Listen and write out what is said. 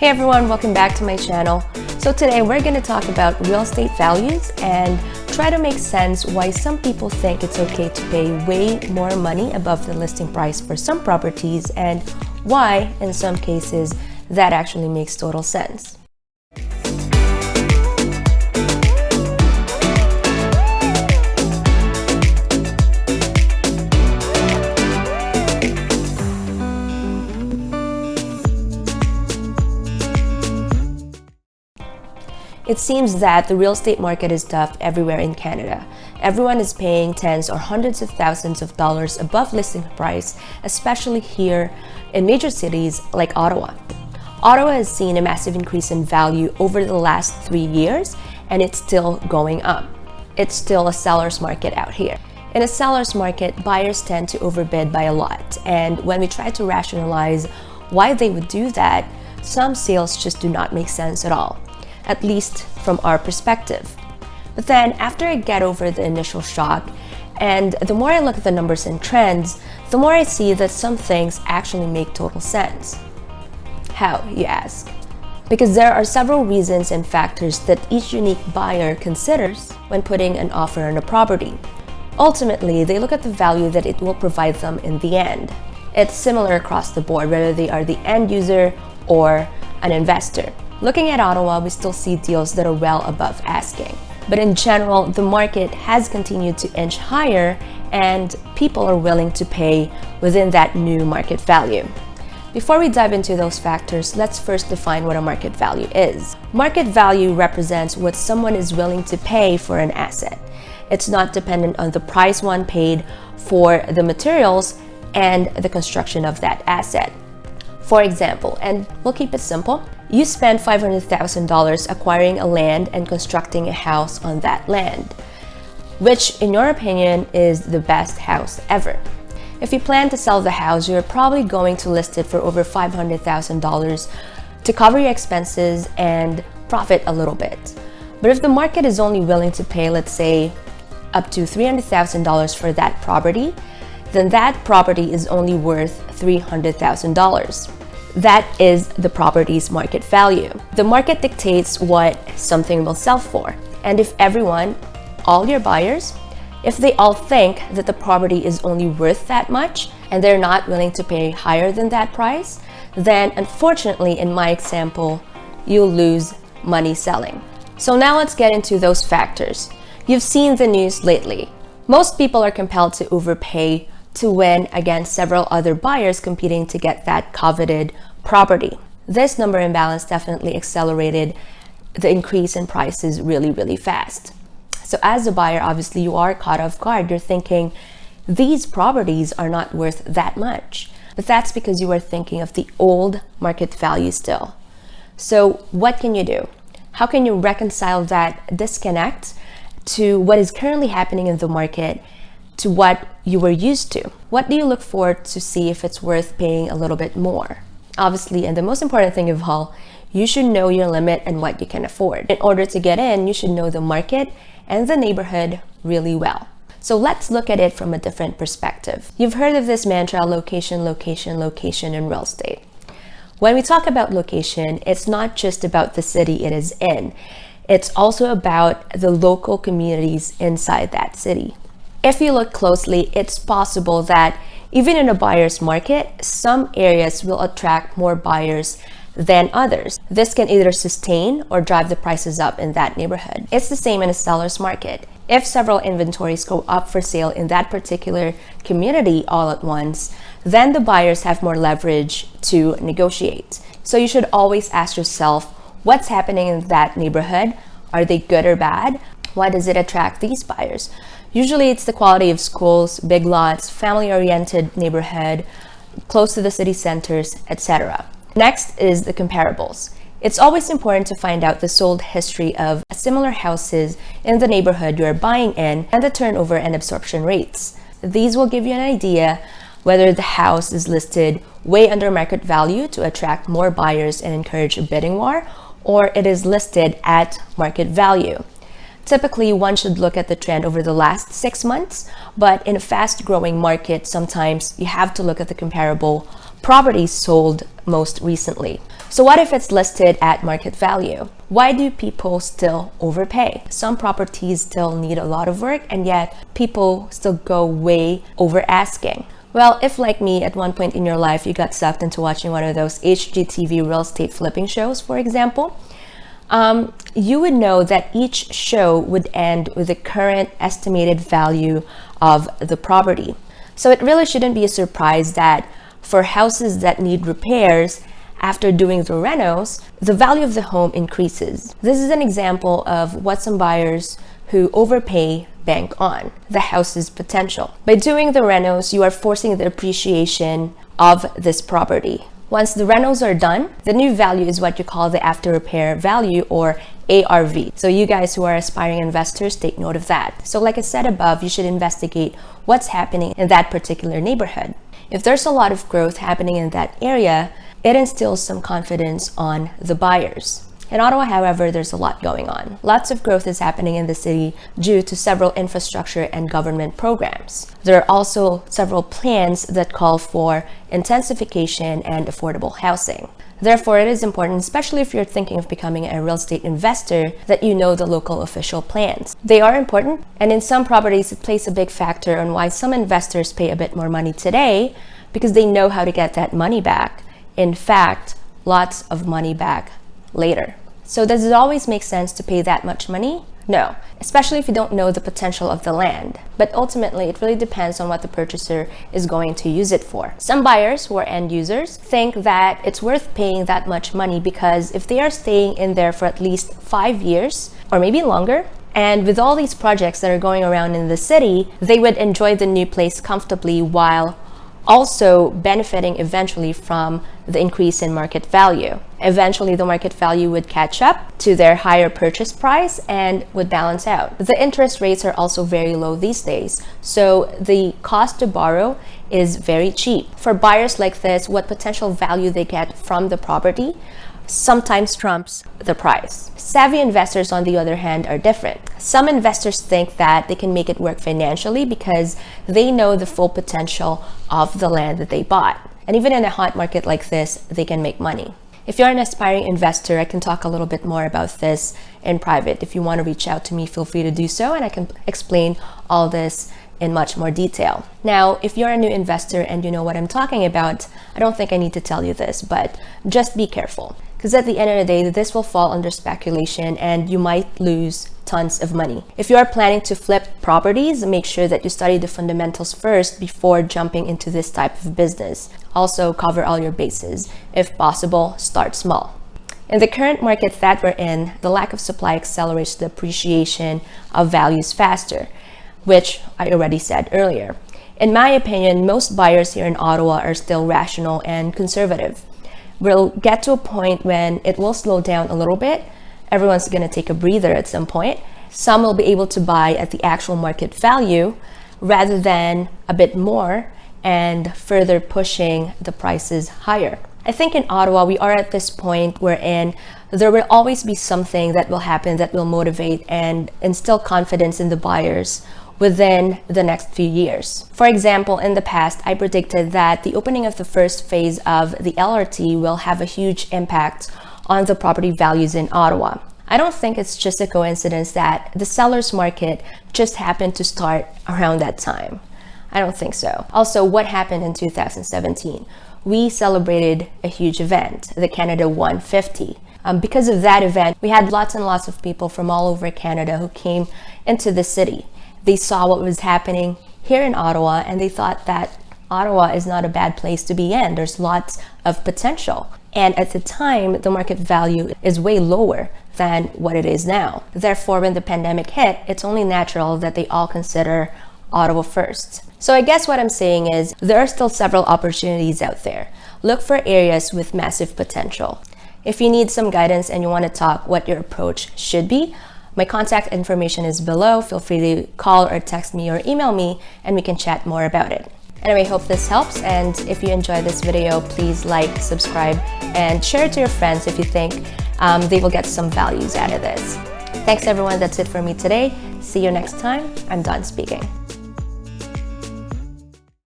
Hey everyone, welcome back to my channel. So today we're going to talk about real estate values and try to make sense why some people think it's okay to pay way more money above the listing price for some properties and why, in some cases, that actually makes total sense. It seems that the real estate market is tough everywhere in Canada. Everyone is paying tens or hundreds of thousands of dollars above listing price, especially here in major cities like Ottawa. Ottawa has seen a massive increase in value over the last 3 years, and it's still going up. It's still a seller's market out here. In a seller's market, buyers tend to overbid by a lot, and when we try to rationalize why they would do that, some sales just do not make sense at all, at least from our perspective. But then after I get over the initial shock, and the more I look at the numbers and trends, the more I see that some things actually make total sense. How, you ask? Because there are several reasons and factors that each unique buyer considers when putting an offer on a property. Ultimately, they look at the value that it will provide them in the end. It's similar across the board, whether they are the end user or an investor. Looking at Ottawa, we still see deals that are well above asking. But in general, the market has continued to inch higher and people are willing to pay within that new market value. Before we dive into those factors, let's first define what a market value is. Market value represents what someone is willing to pay for an asset. It's not dependent on the price one paid for the materials and the construction of that asset. For example, and we'll keep it simple, you spend $500,000 acquiring a land and constructing a house on that land, which in your opinion is the best house ever. If you plan to sell the house, you're probably going to list it for over $500,000 to cover your expenses and profit a little bit. But if the market is only willing to pay, let's say, up to $300,000 for that property, then that property is only worth $300,000. That is the property's market value. The market dictates what something will sell for. And if everyone, all your buyers, if they all think that the property is only worth that much and they're not willing to pay higher than that price, then unfortunately, in my example, you'll lose money selling. So now let's get into those factors. You've seen the news lately. Most people are compelled to overpay to win against several other buyers competing to get that coveted property. This number imbalance definitely accelerated the increase in prices really fast. So as a buyer, obviously you are caught off guard. You're thinking, these properties are not worth that much. But that's because you are thinking of the old market value still. So what can you do? How can you reconcile that disconnect to what is currently happening in the market to what you were used to? What do you look for to see if it's worth paying a little bit more? Obviously, and the most important thing of all, you should know your limit and what you can afford. In order to get in, you should know the market and the neighborhood really well. So let's look at it from a different perspective. You've heard of this mantra, location, location, location in real estate. When we talk about location, it's not just about the city it is in. It's also about the local communities inside that city. If you look closely, it's possible that even in a buyer's market, some areas will attract more buyers than others. This can either sustain or drive the prices up in that neighborhood. It's the same in a seller's market. If several inventories go up for sale in that particular community all at once, then the buyers have more leverage to negotiate. So you should always ask yourself, what's happening in that neighborhood? Are they good or bad? Why does it attract these buyers? Usually it's the quality of schools, big lots, family-oriented neighborhood, close to the city centers, etc. Next is the comparables. It's always important to find out the sold history of similar houses in the neighborhood you are buying in and the turnover and absorption rates. These will give you an idea whether the house is listed way under market value to attract more buyers and encourage a bidding war, or it is listed at market value. Typically, one should look at the trend over the last 6 months, but in a fast-growing market, sometimes you have to look at the comparable properties sold most recently. So what if it's listed at market value? Why do people still overpay? Some properties still need a lot of work, and yet people still go way over asking. Well, if like me, at one point in your life, you got sucked into watching one of those HGTV real estate flipping shows, for example, you would know that each show would end with the current estimated value of the property. So it really shouldn't be a surprise that for houses that need repairs, after doing the renos, the value of the home increases. This is an example of what some buyers who overpay bank on: the house's potential. By doing the renos, you are forcing the appreciation of this property. Once the renos are done, the new value is what you call the after repair value, or ARV. So you guys who are aspiring investors, take note of that. So like I said above, you should investigate what's happening in that particular neighborhood. If there's a lot of growth happening in that area, it instills some confidence on the buyers. In Ottawa, however, there's a lot going on. Lots of growth is happening in the city due to several infrastructure and government programs. There are also several plans that call for intensification and affordable housing. Therefore, it is important, especially if you're thinking of becoming a real estate investor, that you know the local official plans. They are important, and in some properties, it plays a big factor on why some investors pay a bit more money today, because they know how to get that money back. In fact, lots of money back later. So does it always make sense to pay that much money? No, especially if you don't know the potential of the land. But ultimately, it really depends on what the purchaser is going to use it for. Some buyers who are end users think that it's worth paying that much money because if they are staying in there for at least 5 years or maybe longer, and with all these projects that are going around in the city, they would enjoy the new place comfortably while also benefiting eventually from the increase in market value. Eventually, the market value would catch up to their higher purchase price and would balance out. The interest rates are also very low these days, so the cost to borrow is very cheap. For buyers like this, what potential value they get from the property sometimes trumps the price. Savvy investors, on the other hand, are different. Some investors think that they can make it work financially because they know the full potential of the land that they bought. And even in a hot market like this, they can make money. If you're an aspiring investor, I can talk a little bit more about this in private. If you want to reach out to me, feel free to do so, and I can explain all this in much more detail. Now, if you're a new investor and you know what I'm talking about, I don't think I need to tell you this, but just be careful. Because at the end of the day, this will fall under speculation and you might lose tons of money. If you are planning to flip properties, make sure that you study the fundamentals first before jumping into this type of business. Also, cover all your bases. If possible, start small. In the current market that we're in, the lack of supply accelerates the appreciation of values faster, which I already said earlier. In my opinion, most buyers here in Ottawa are still rational and conservative. We'll get to a point when it will slow down a little bit. Everyone's going to take a breather at some point. Some will be able to buy at the actual market value rather than a bit more and further pushing the prices higher. I think in Ottawa, we are at this point wherein there will always be something that will happen that will motivate and instill confidence in the buyers within the next few years. For example, in the past, I predicted that the opening of the first phase of the LRT will have a huge impact on the property values in Ottawa. I don't think it's just a coincidence that the seller's market just happened to start around that time. I don't think so. Also, what happened in 2017? We celebrated a huge event, the Canada 150. Because of that event, we had lots and lots of people from all over Canada who came into the city. They saw what was happening here in Ottawa and they thought that Ottawa is not a bad place to be in. There's lots of potential. And at the time, the market value is way lower than what it is now. Therefore, when the pandemic hit, it's only natural that they all consider Ottawa first. So I guess what I'm saying is there are still several opportunities out there. Look for areas with massive potential. If you need some guidance and you want to talk what your approach should be, my contact information is below. Feel free to call or text me or email me and we can chat more about it. Anyway, hope this helps, and if you enjoy this video, please like, subscribe, and share it to your friends if you think they will get some values out of this. Thanks everyone, that's it for me today. See you next time. I'm done speaking.